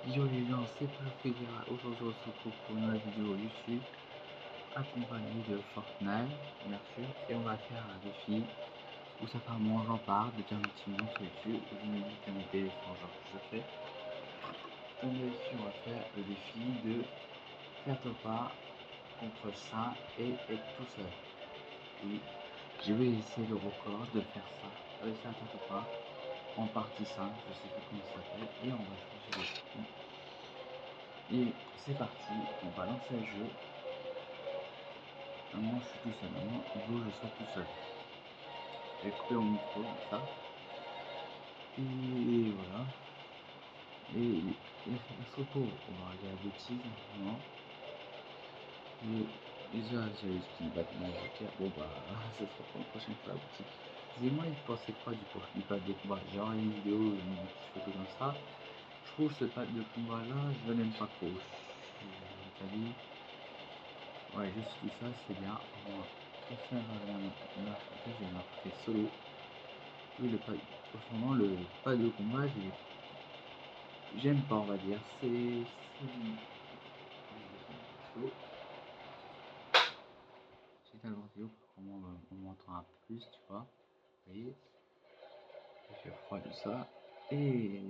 Yo les gens, c'est Frédéric. Aujourd'hui, on se retrouve pour une nouvelle vidéo YouTube accompagnée de Fortnite, bien sûr, et on va faire un défi où ça fait un moment j'en parle, depuis un petit moment sur YouTube, et vous me dites mon téléphone, genre je fais. Donc ici, on va faire le défi de faire top 1 contre 5 et être tout seul. Oui, je vais essayer le record de faire ça, réussir à faire top 1 en partie 5, je sais plus comment ça s'appelle, et on va changer les skins. Et c'est parti, on va lancer le jeu. Maintenant je suis tout seul, maintenant il faut que je sois tout seul. Je vais couper mon micro comme ça. Et voilà. Et il se retrouve, on va aller à la bêtise maintenant. Et déjà j'ai eu ce qui va de Joker. Bon bah ce sera pour la prochaine fois la bêtise. Dis-moi il pensait quoi du pack de combat. J'ai une vidéo, une petite photo comme ça. Je trouve ce pack de combat là, je l'aime pas trop. Ouais, juste tout ça, c'est bien. Moi, pour faire j'ai marqué solo. Oui, le pas, franchement, le pas de combat, j'aime pas, on va dire. C'est c'est un ventilo pour qu'on m'entend un peu plus, tu vois. Vous voyez, il fait froid tout ça. Et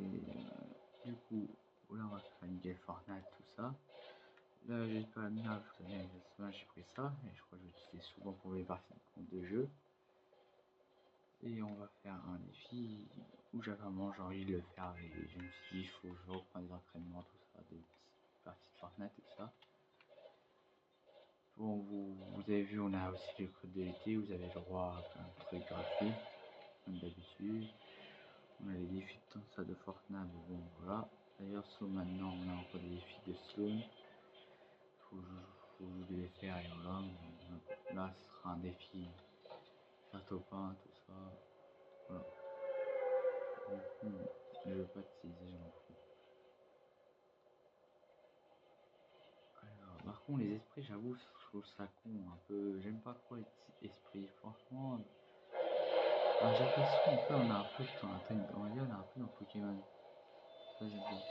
du coup, là, on va faire une game Fortnite, tout ça. Là, j'ai pas la mienne, j'ai pris ça, et je crois que j'utilise souvent pour mes parties de jeu. Et on va faire un défi où j'avais vraiment envie de le faire et je me suis dit il faut que je reprenne des entraînements, tout ça, des petites parties de Fortnite, tout ça. Bon, vous avez vu, on a aussi le code de l'été, vous avez le droit à plein de trucs gratuits, comme d'habitude. On a les défis de temps ça de Fortnite, bon voilà. D'ailleurs, maintenant, on a encore des défis de Sloan. Faut que je les faire et voilà. Là, ce sera un défi faire top 1, tout ça. Voilà. Je veux pas teaser, je m'en fous. Alors, par contre, les esprits, j'avoue, je trouve ça con un peu. J'aime pas trop les esprits, franchement. J'ai l'impression qu'en fait, on a un peu dans Pokémon. Ça, j'aime bien.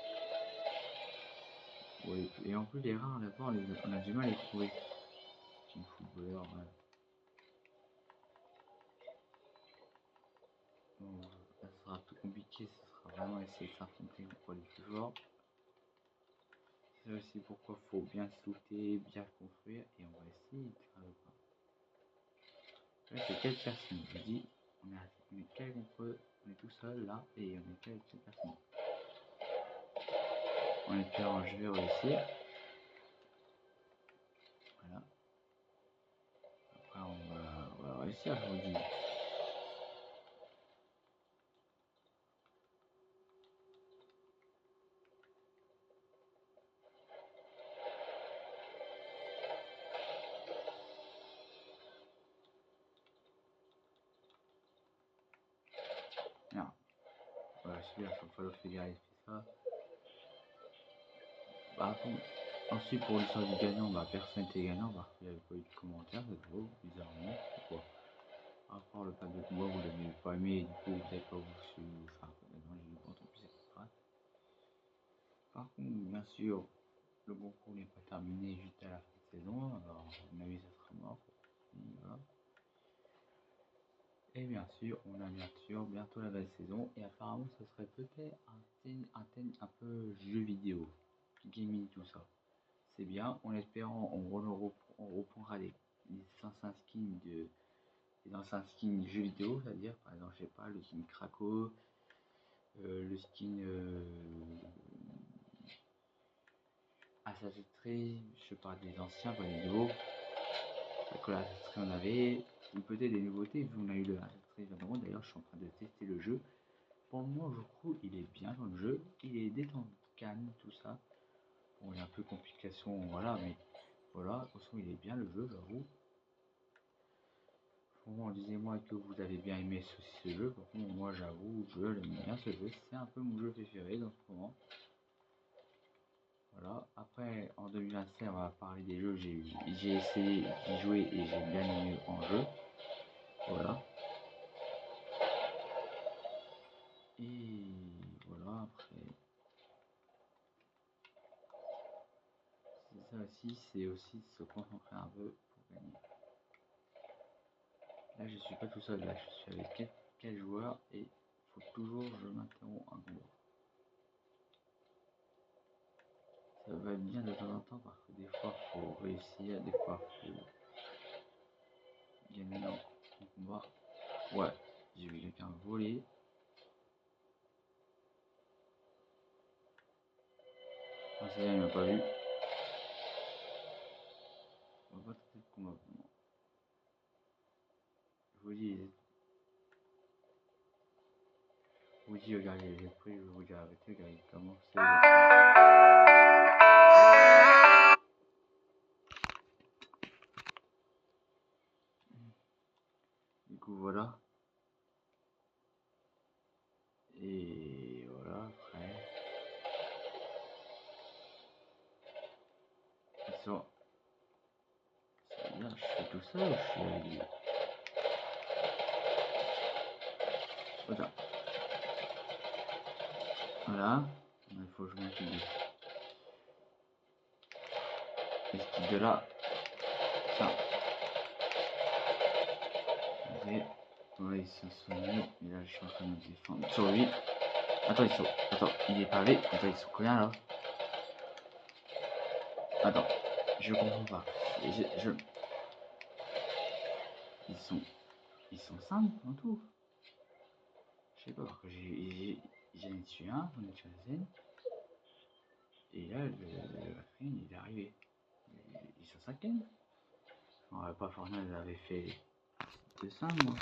Ouais, et en plus, les rares, d'abord, on a du mal à les trouver. Team footballeur, ouais. Bon, ça sera plus compliqué, ce sera vraiment essayer de s'affronter contre les plus forts. C'est aussi pourquoi il faut bien se looter, bien construire, et on va essayer de faire le pas. Là, c'est 4 personnes, je dis, on est 4 contre eux, on est tout seul là, et on est 4 personnes. En espérant je vais réussir. Voilà. Après on va réussir, je vous dis. Non. Voilà, super, il faut falloir faire ça. Bah, ensuite pour l'histoire du gagnant, bah personne n'était gagnant parce qu'il n'y avait pas eu de commentaires, c'est drôle, bizarrement. Pourquoi? À part le pack de combat, vous l'avez pas aimé et du coup vous n'avez pas voulu faire un peu maintenant j'ai eu bon tant pis c'est pas grave. Par contre, bien sûr, le concours n'est pas terminé juste à la fin de saison, alors à mon avis ça sera mort. Voilà. Et bien sûr, on a bien sûr bientôt la belle saison et apparemment ce serait peut-être un thème un peu jeu vidéo, gaming tout ça. C'est bien, en espérant on reprendra les anciens skins les anciens skins jeux vidéo, c'est-à-dire par exemple je sais pas le skin Krakow, le skin Assassin's Creed, je parle des anciens, pas des nouveaux. Que l'Assassin's Creed on avait, ou peut-être des nouveautés, vu qu'on a eu le Assassin's Creed vraiment. D'ailleurs, je suis en train de tester le jeu. Pour moi, je trouve il est bien dans le jeu, il est détendu, calme, tout ça. Bon, il y a un peu de complication, voilà, mais voilà, de toute façon, il est bien le jeu, j'avoue. Bon, disez-moi que vous avez bien aimé ce jeu. Par contre, moi, j'avoue, je l'aime bien ce jeu. C'est un peu mon jeu préféré dans ce moment. Voilà. Après, en 2025, on va parler des jeux. J'ai essayé d'y jouer et j'ai bien aimé en jeu. Voilà. Et voilà, après. ça aussi, c'est aussi de se concentrer un peu pour gagner. Là, je suis pas tout seul, là, je suis avec 4 joueurs et il faut toujours que je m'interromps un combat. Ça va bien de temps en temps parce que des fois, faut réussir, des fois, faut gagner un combat. Ouais, j'ai vu quelqu'un voler. Ah, c'est bien, il m'a pas vu. On va pas tenter le combat pour moi. Je vous dis, regardez, j'ai pris, je vais vous dire arrêtez, regardez comment c'est. Du coup, voilà. Et voilà, après. Ça, c'est bien, je fais tout ça ou je suis avec lui? Voilà. Voilà. Il faut que je m'occupe de ce type de là. Ça. Ok. Ouais, ils sont soignés. Et là, je suis en train de me défendre sur lui. Attends, ils sont. Attends, il est pavé. Attends, ils sont combien là? Attends, je comprends pas. Ils sont 5 en tout. Je sais pas, j'en ai tué un, j'en ai tué un deuxième. Et là, le quatrième, il est arrivé. Ils sont cinquième. On pas forcément, ils avaient fait 2-5 moi.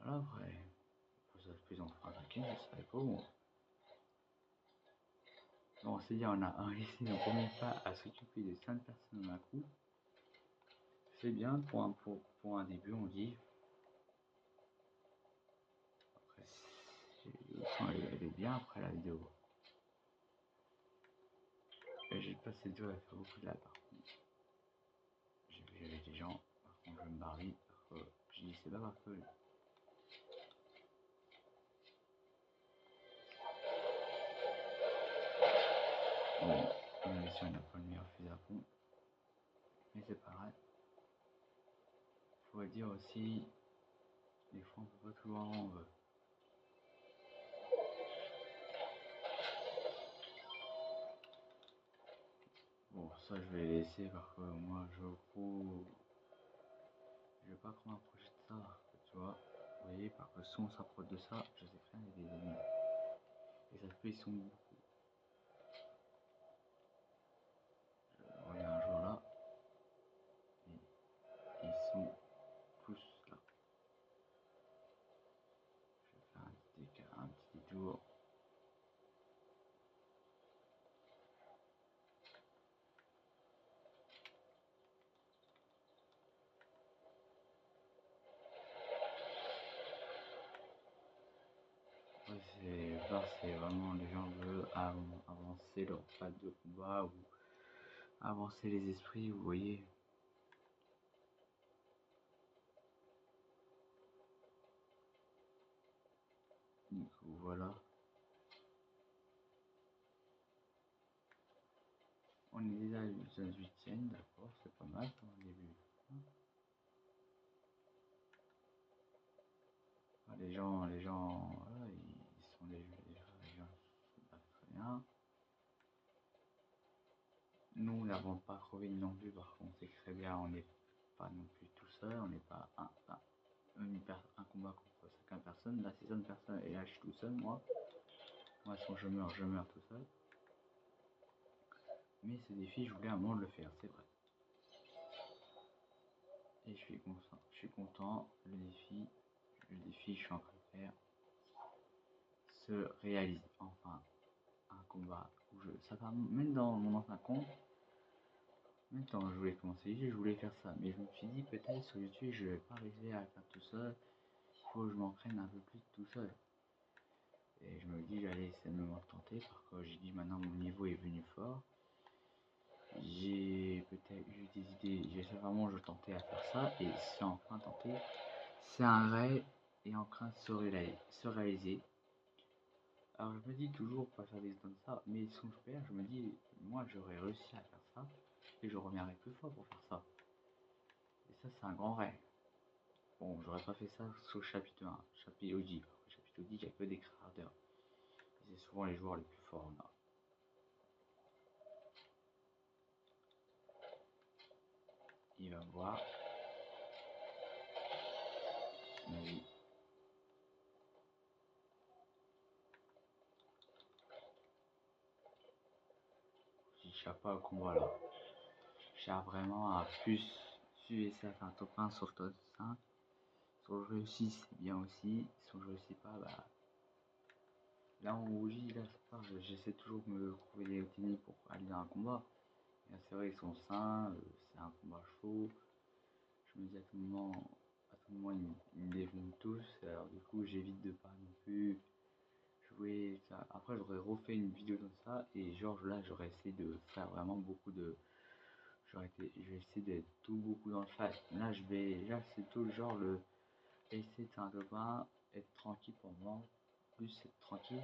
Voilà, après, ça se plus en fera un cinquième, je savais pas moi. Bon, c'est dire, on a réussi nos premiers pas à s'occuper de 5 personnes d'un coup. C'est bien pour un début, on dit. Après, elle est bien après la vidéo. Et j'ai passé le tour à faire beaucoup de là par contre. J'ai vu avec des gens, par contre je me barre vite, parce que j'ai dit c'est pas parce que. Bon, on est sûr, on n'a pas le meilleur fusil à pompe, mais c'est pas grave. Faut dire aussi, des fois on peut pas toujours avoir on veut. Bon, ça je vais laisser parce que moi je trouve. Je vais pas trop m'approcher de ça, tu vois. Vous voyez, parce que si on s'approche de ça, je sais très bien qu'il y a des ennemis. Et ça se peut, ils sont beaucoup. Je regarde un jour là, et ils sont tous là. Je vais faire un petit détour. Ouais, c'est vraiment les gens veulent avancer leur phase de combat ou avancer les esprits, vous voyez. Donc voilà. On est déjà à 18ème, d'accord, c'est pas mal pour un début. Les gens, voilà, ils sont les gens se battent très bien. Nous n'avons pas trouvé non plus, par contre, c'est très bien, on n'est pas non plus tout seul, on n'est pas un combat contre 50 personnes, là c'est 5 personnes et là je suis tout seul, moi. Moi, si je meurs tout seul. Mais ce défi, je voulais un moment le faire, c'est vrai. Et je suis content, le défi que je suis en train de faire se réalise enfin. Un combat où ça va, même dans mon ancien compte, même quand je voulais commencer YouTube, je voulais faire ça. Mais je me suis dit, peut-être sur YouTube, je vais pas arriver à faire tout seul. Il faut que je m'entraîne un peu plus tout seul. Et je me dis, j'allais essayer de me tenter parce que j'ai dit, maintenant mon niveau est venu fort. J'ai peut-être eu des idées, j'ai vraiment je tentais à faire ça et c'est enfin tenté. C'est un rêve et en train de se réaliser. Alors je me dis toujours pas faire des comme ça, mais si je perds, je me dis, moi j'aurais réussi à faire ça, et je reviendrai plus fort pour faire ça. Et ça c'est un grand rêve. Bon, j'aurais pas fait ça sous chapitre 1, chapitre OG. Chapitre OG, il n'y a que des créateurs. C'est souvent les joueurs les plus forts là. Il va me voir. Oui. Je cherche pas au combat là. Je cherche vraiment à plus suivre ça, faire un top 1 sur top 5. Si je réussis, c'est bien aussi. Si je réussis pas, bah. Là en OG, là, j'essaie toujours de me trouver des techniques pour aller dans un combat. C'est vrai, ils sont sains, c'est un combat chaud. Je me dis à tout moment ils me défendent tous. Alors du coup, j'évite de pas non plus jouer ça. Après, j'aurais refait une vidéo comme ça et genre là, j'aurais essayé de faire vraiment beaucoup de. Je vais essayer d'être tout beaucoup dans le fight. Là, c'est tout le genre le essayer de faire un top 1, être tranquille pour moi, plus être tranquille.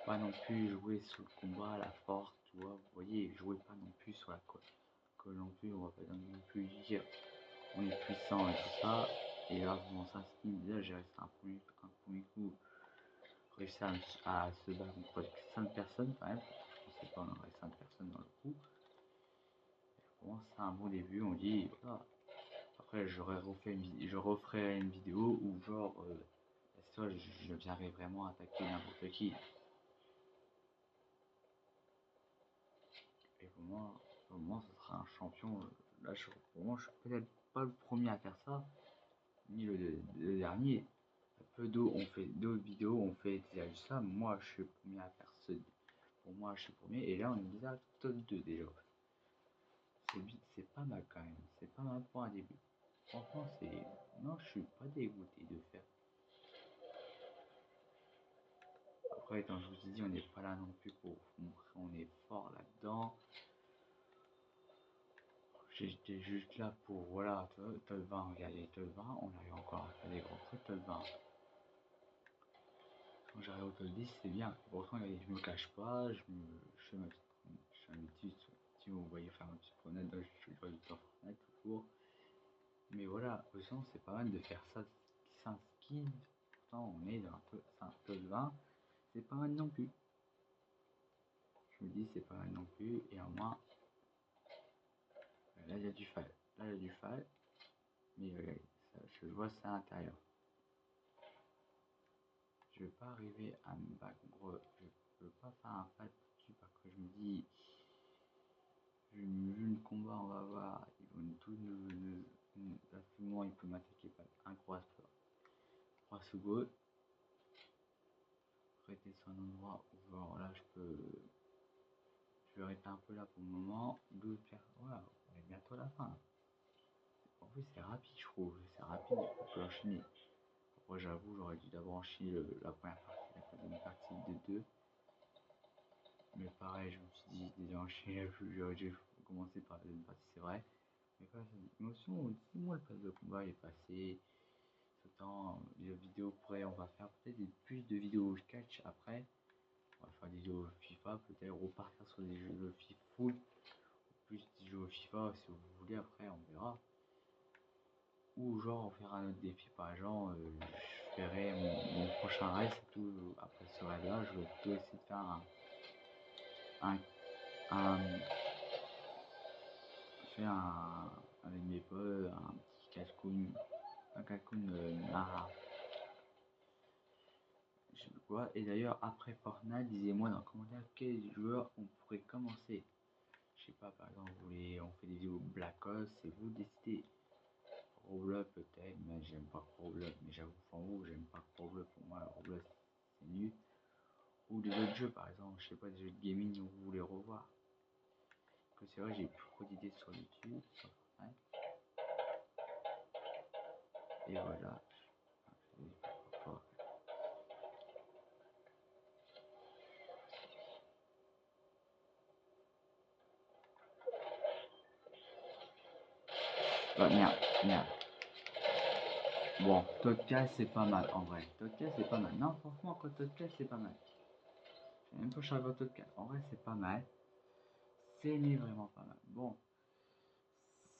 Pas non plus jouer sur le combat à la force, tu vois, vous voyez, jouer pas non plus sur la côte. Que non plus, on va pas non plus dire on est puissant et tout ça. Et là, comment ça se dit, là j'ai resté un premier coup, réussi à se battre contre 5 personnes quand même. Je sais pas, on aurait 5 personnes dans le coup. Bon, c'est un bon début, on dit, voilà. Après, je referai une vidéo où genre, je viendrai vraiment attaquer n'importe qui. Et pour moi, ce sera un champion. Là, pour moi, je suis peut-être pas le premier à faire ça, ni le dernier. D'autres vidéos ont fait déjà ça. Moi, je suis le premier à faire ce. Pour moi, je suis le premier. Et là, on est déjà top 2 déjà. C'est pas mal quand même. C'est pas mal pour un début. Franchement, c'est. Non, je suis pas dégoûté de faire. Après, comme je vous ai dit, on n'est pas là non plus pour montrer on est fort là-dedans. J'étais juste là pour, voilà, top 20, regardez, top 20, on arrive encore à faire des gros trucs, top 20. Quand j'arrive au top 10, c'est bien. Pourtant, regardez, je me cache pas, je fais ma petite, si vous voyez faire ma petite promenade, je suis le temps Fortnite toujours. Mais voilà, au sens, c'est pas mal de faire ça, 5 skins. Pourtant, on est dans un top 20, c'est pas mal non plus. Je me dis, c'est pas mal non plus, et en moins, là, il y a du fall. Là, il y a du fall, mais je vois ça à l'intérieur. Je vais pas arriver à me battre. Je peux pas faire un fight dessus parce que je me dis, vu le combat, on va voir, ils vont tous à tout moment, il peut m'attaquer par un cross go. Arrêter sur un endroit où, genre là, je vais arrêter un peu là pour le moment. Voilà, on est bientôt à la fin. En plus, c'est rapide, je trouve. C'est rapide, on peut enchaîner. Après, j'avoue, j'aurais dû d'abord enchaîner la première partie, la deuxième partie de 2. Mais pareil, je me suis dit, déjà enchaîné, j'aurais dû commencer par la deuxième partie, c'est vrai. Mais pas l'émotion, dis-moi le pass de combat est passé. Ce temps, les vidéos on va faire peut-être plus de vidéos catch après. On va faire des vidéos FIFA, peut-être repartir sur des jeux de FIFA full. Plus des jeux FIFA si vous voulez, après on verra. Ou genre on fera un autre défi par exemple, je ferai mon prochain rêve, tout après ce rêve là, je vais plutôt essayer de faire un avec mes potes, un petit casse-couille, un casse-couille je sais quoi. Et d'ailleurs, après Fortnite, disez-moi dans les commentaires quel joueur on pourrait commencer. Je sais pas, par exemple, on fait des vidéos Black Ops, c'est vous décidez. Roblox peut-être, mais j'aime pas Roblox, mais j'avoue, enfin vous, j'aime pas Roblox, pour moi, Roblox c'est nul. Ou des autres jeux, par exemple, je sais pas, des jeux de gaming où vous voulez revoir. Que c'est vrai, j'ai plus trop d'idées sur YouTube, sur Fortnite. Et voilà. Ah, merde. Bon, Todcast c'est pas mal en vrai. Todcast c'est pas mal. Non, franchement, Todcast c'est pas mal. Même pour chaque auto de 4. En vrai, c'est pas mal. C'est vraiment pas mal. Bon,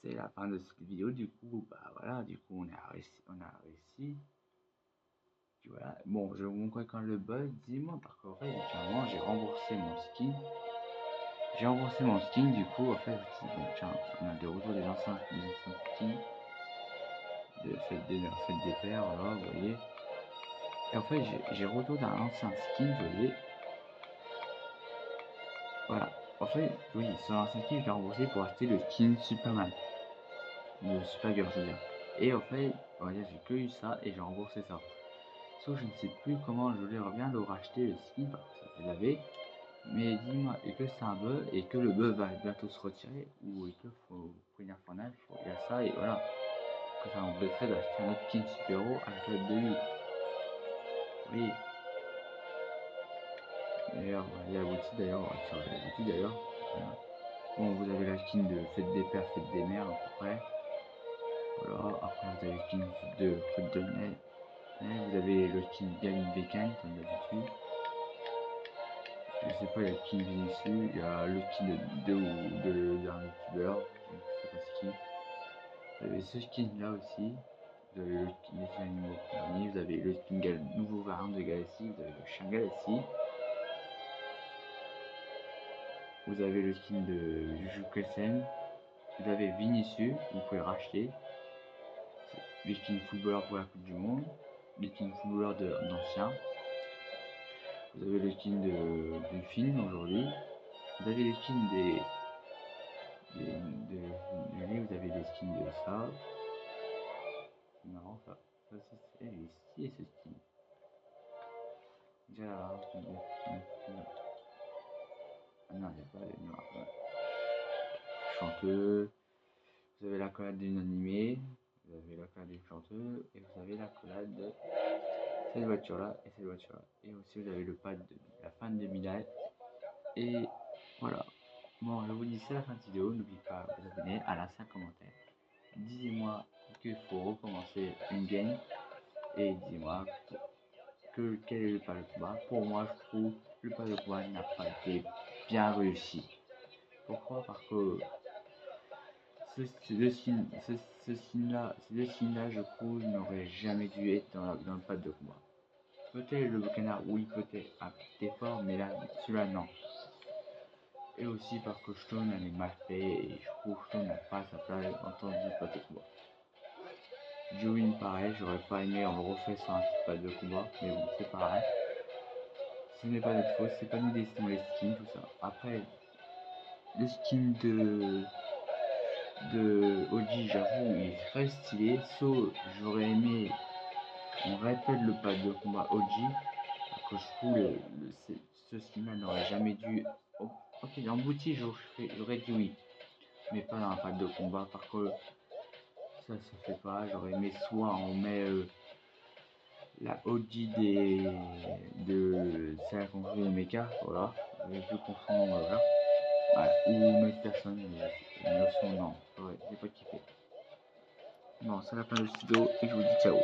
c'est la fin de cette vidéo. Du coup, bah voilà, du coup, on a réussi. Puis voilà. Bon, je vous montre quand le bug. Dis-moi, par contre, en fait, finalement, j'ai remboursé mon skin. Du coup, en fait, bon, tiens, on a de retour des anciens skins. De fête des pères, voilà, vous voyez. Et en fait, j'ai retour d'un ancien skin, vous voyez. Voilà. En fait, oui, sur l'ancien skin, je l'ai remboursé pour acheter le skin Superman. Le Supergirl, je veux dire. Et en fait, on va dire, j'ai que eu ça et j'ai remboursé ça. Sauf que je ne sais plus comment je vais bien le racheter le skin, parce que je l'avais. Mais dis-moi, et que c'est un bug, et que le bug va bientôt se retirer, ou et que faut prévenir Fortnite, il y a ça, et voilà. Que ça m'embêterait d'acheter un autre skin super-héros à la code de 8. Oui. D'ailleurs, il y a la boutique d'ailleurs, sur la boutique d'ailleurs. Voilà. Bon, vous avez la skin de Fête des Pères, Fête des Mères à peu près. Voilà, après vous avez le skin de Fête de Mai. Vous avez le skin Gavin Bacon comme d'habitude. Je sais pas, il y a le skin dessus, il y a le skin d'un youtubeur, je sais pas ce qui. Vous avez ce skin là aussi. Vous avez le skin des animaux compagnie, vous avez le skin nouveau variant de Galaxy, vous avez le chien Galaxy. Vous avez le skin de Juju Kaisen. Vous avez Vinicius, vous pouvez racheter. Les skins footballeurs pour la Coupe du Monde. Les skins footballeurs d'anciens. Vous avez le skin du film aujourd'hui. Vous avez les skins vous avez des skins de ça. C'est marrant ça. Ça c'est stylé ce skin. Déjà là, ah non, il n'y a pas de noir. Chanteuse. Vous avez la collade d'une animée. Vous avez la collade d'une chanteuse. Et vous avez la collade de cette voiture là et cette voiture là. Et aussi vous avez le pad de la fin de Milan. Et voilà. Bon, je vous dis c'est la fin de vidéo. N'oubliez pas de vous abonner, à laisser un commentaire. Disez-moi qu'il faut recommencer une game. Et dis-moi quel est le pas de combat. Pour moi, je trouve que le pas de combat n'a pas été bien réussi. Pourquoi? Parce que ces deux skins là, je trouve, n'auraient jamais dû être dans le pad de combat. Peut-être le canard, oui, peut-être un petit effort, mais là, celui-là, non. Et aussi parce que Stone, elle est mal fait, et je trouve que Stone n'a pas sa place en tant que pad de combat. Joey, pareil, j'aurais pas aimé on le refait sur un petit pad de combat, mais bon, c'est pareil. Ce n'est pas notre faute, c'est pas nous décidons les skins, tout ça. Après, le skin de OG, j'avoue, il est très stylé, sauf j'aurais aimé on répète le pad de combat OG, que je trouve ce skin-là n'aurait jamais dû. Ok, en boutique, j'aurais dit oui, mais pas dans un pad de combat, parce que ça se fait pas. J'aurais aimé soit on met la OG de celle qu'on joue au mecha, voilà, j'aurais pu confondre, voilà. Ouais, ou une autre personne, mais son non, ouais, j'ai pas kiffé. Bon, c'est la fin de cette vidéo et je vous dis ciao.